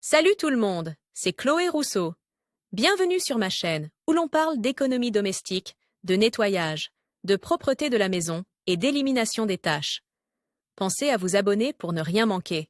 Salut tout le monde, c'est Chloé Rousseau. Bienvenue sur ma chaîne où l'on parle d'économie domestique, de nettoyage, de propreté de la maison et d'élimination des tâches. Pensez à vous abonner pour ne rien manquer.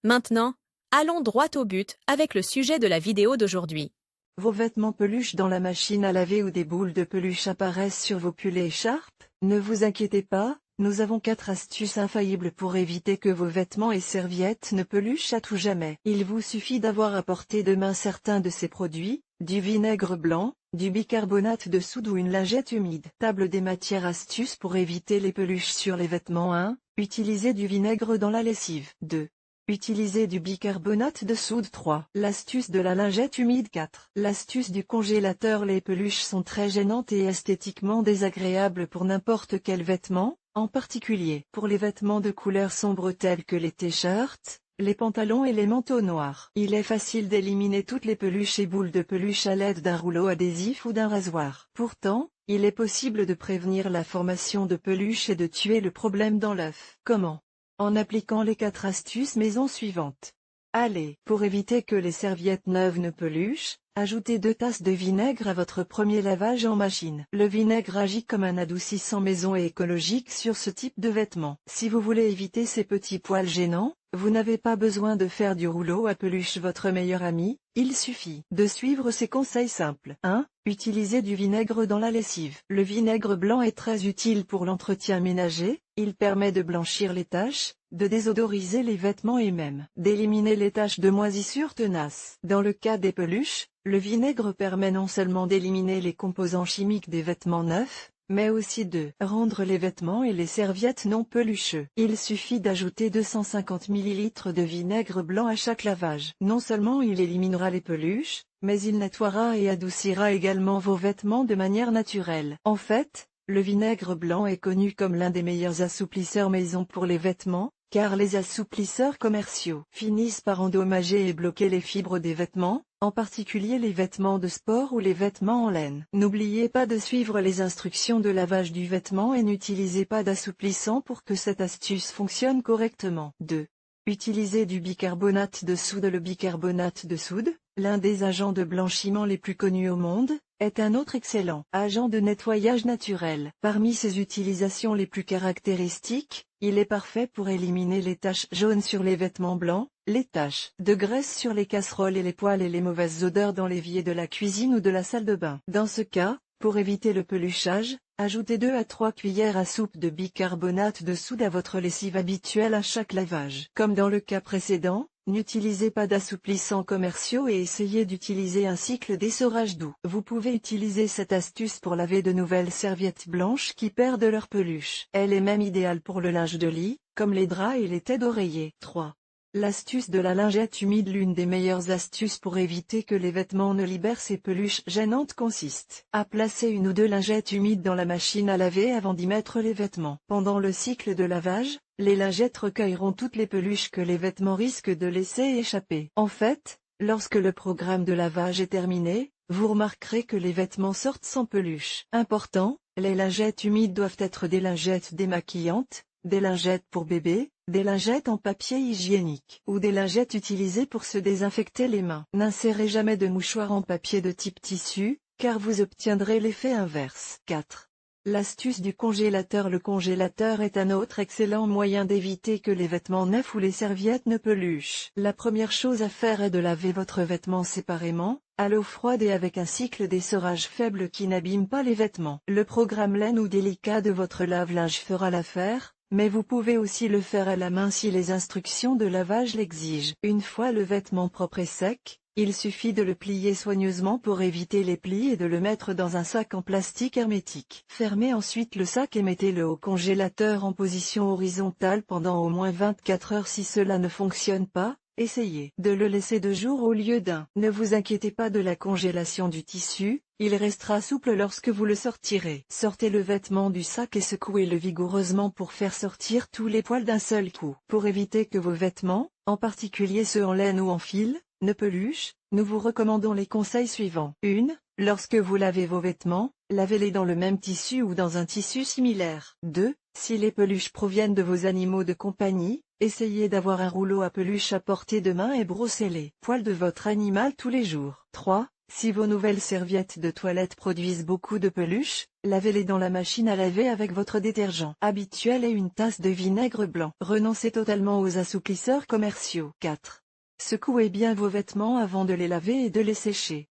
Maintenant, allons droit au but avec le sujet de la vidéo d'aujourd'hui. Vos vêtements peluches dans la machine à laver ou des boules de peluche apparaissent sur vos pulls et écharpes? Ne vous inquiétez pas, nous avons 4 astuces infaillibles pour éviter que vos vêtements et serviettes ne peluchent à tout jamais. Il vous suffit d'avoir à portée de main certains de ces produits, du vinaigre blanc, du bicarbonate de soude ou une lingette humide. Table des matières astuces pour éviter les peluches sur les vêtements. 1. Utilisez du vinaigre dans la lessive. 2. Utilisez du bicarbonate de soude. 3. L'astuce de la lingette humide. 4. L'astuce du congélateur. Les peluches sont très gênantes et esthétiquement désagréables pour n'importe quel vêtement, en particulier pour les vêtements de couleur sombre tels que les t-shirts, les pantalons et les manteaux noirs. Il est facile d'éliminer toutes les peluches et boules de peluche à l'aide d'un rouleau adhésif ou d'un rasoir. Pourtant, il est possible de prévenir la formation de peluches et de tuer le problème dans l'œuf. Comment? En appliquant les 4 astuces maison suivantes. Allez, pour éviter que les serviettes neuves ne peluchent, ajoutez 2 tasses de vinaigre à votre premier lavage en machine. Le vinaigre agit comme un adoucissant maison et écologique sur ce type de vêtements. Si vous voulez éviter ces petits poils gênants, vous n'avez pas besoin de faire du rouleau à peluche votre meilleur ami, il suffit de suivre ces conseils simples. 1. Utilisez du vinaigre dans la lessive. Le vinaigre blanc est très utile pour l'entretien ménager, il permet de blanchir les taches, de désodoriser les vêtements et même d'éliminer les taches de moisissure tenaces. Dans le cas des peluches, le vinaigre permet non seulement d'éliminer les composants chimiques des vêtements neufs, mais aussi de rendre les vêtements et les serviettes non pelucheux. Il suffit d'ajouter 250 ml de vinaigre blanc à chaque lavage. Non seulement il éliminera les peluches, mais il nettoiera et adoucira également vos vêtements de manière naturelle. En fait, le vinaigre blanc est connu comme l'un des meilleurs assouplisseurs maison pour les vêtements, car les assouplisseurs commerciaux finissent par endommager et bloquer les fibres des vêtements, en particulier les vêtements de sport ou les vêtements en laine. N'oubliez pas de suivre les instructions de lavage du vêtement et n'utilisez pas d'assouplissant pour que cette astuce fonctionne correctement. 2. Utilisez du bicarbonate de soude. Le bicarbonate de soude, l'un des agents de blanchiment les plus connus au monde, est un autre excellent agent de nettoyage naturel. Parmi ses utilisations les plus caractéristiques, il est parfait pour éliminer les taches jaunes sur les vêtements blancs, les taches de graisse sur les casseroles et les poêles et les mauvaises odeurs dans l'évier de la cuisine ou de la salle de bain. Dans ce cas, pour éviter le peluchage, ajoutez 2 à 3 cuillères à soupe de bicarbonate de soude à votre lessive habituelle à chaque lavage. Comme dans le cas précédent, n'utilisez pas d'assouplissants commerciaux et essayez d'utiliser un cycle d'essorage doux. Vous pouvez utiliser cette astuce pour laver de nouvelles serviettes blanches qui perdent leur peluche. Elle est même idéale pour le linge de lit, comme les draps et les têtes d'oreiller. 3. L'astuce de la lingette humide. L'une des meilleures astuces pour éviter que les vêtements ne libèrent ces peluches gênantes consiste à placer 1 ou 2 lingettes humides dans la machine à laver avant d'y mettre les vêtements. Pendant le cycle de lavage, les lingettes recueilleront toutes les peluches que les vêtements risquent de laisser échapper. En fait, lorsque le programme de lavage est terminé, vous remarquerez que les vêtements sortent sans peluche. Important, les lingettes humides doivent être des lingettes démaquillantes, des lingettes pour bébé, des lingettes en papier hygiénique ou des lingettes utilisées pour se désinfecter les mains. N'insérez jamais de mouchoirs en papier de type tissu, car vous obtiendrez l'effet inverse. 4. L'astuce du congélateur. Le congélateur est un autre excellent moyen d'éviter que les vêtements neufs ou les serviettes ne peluchent. La première chose à faire est de laver votre vêtement séparément, à l'eau froide et avec un cycle d'essorage faible qui n'abîme pas les vêtements. Le programme laine ou délicat de votre lave-linge fera l'affaire, mais vous pouvez aussi le faire à la main si les instructions de lavage l'exigent. Une fois le vêtement propre et sec, il suffit de le plier soigneusement pour éviter les plis et de le mettre dans un sac en plastique hermétique. Fermez ensuite le sac et mettez-le au congélateur en position horizontale pendant au moins 24 heures. Si cela ne fonctionne pas, essayez de le laisser 2 jours au lieu d'un. Ne vous inquiétez pas de la congélation du tissu, il restera souple lorsque vous le sortirez. Sortez le vêtement du sac et secouez-le vigoureusement pour faire sortir tous les poils d'un seul coup. Pour éviter que vos vêtements, en particulier ceux en laine ou en fil, ne peluchent, nous vous recommandons les conseils suivants. 1. Lorsque vous lavez vos vêtements, lavez-les dans le même tissu ou dans un tissu similaire. 2. Si les peluches proviennent de vos animaux de compagnie, Essayez d'avoir un rouleau à peluche à portée de main et brossez les poils de votre animal tous les jours. 3. Si vos nouvelles serviettes de toilette produisent beaucoup de peluche, lavez-les dans la machine à laver avec votre détergent habituel et une tasse de vinaigre blanc. Renoncez totalement aux assouplisseurs commerciaux. 4. Secouez bien vos vêtements avant de les laver et de les sécher.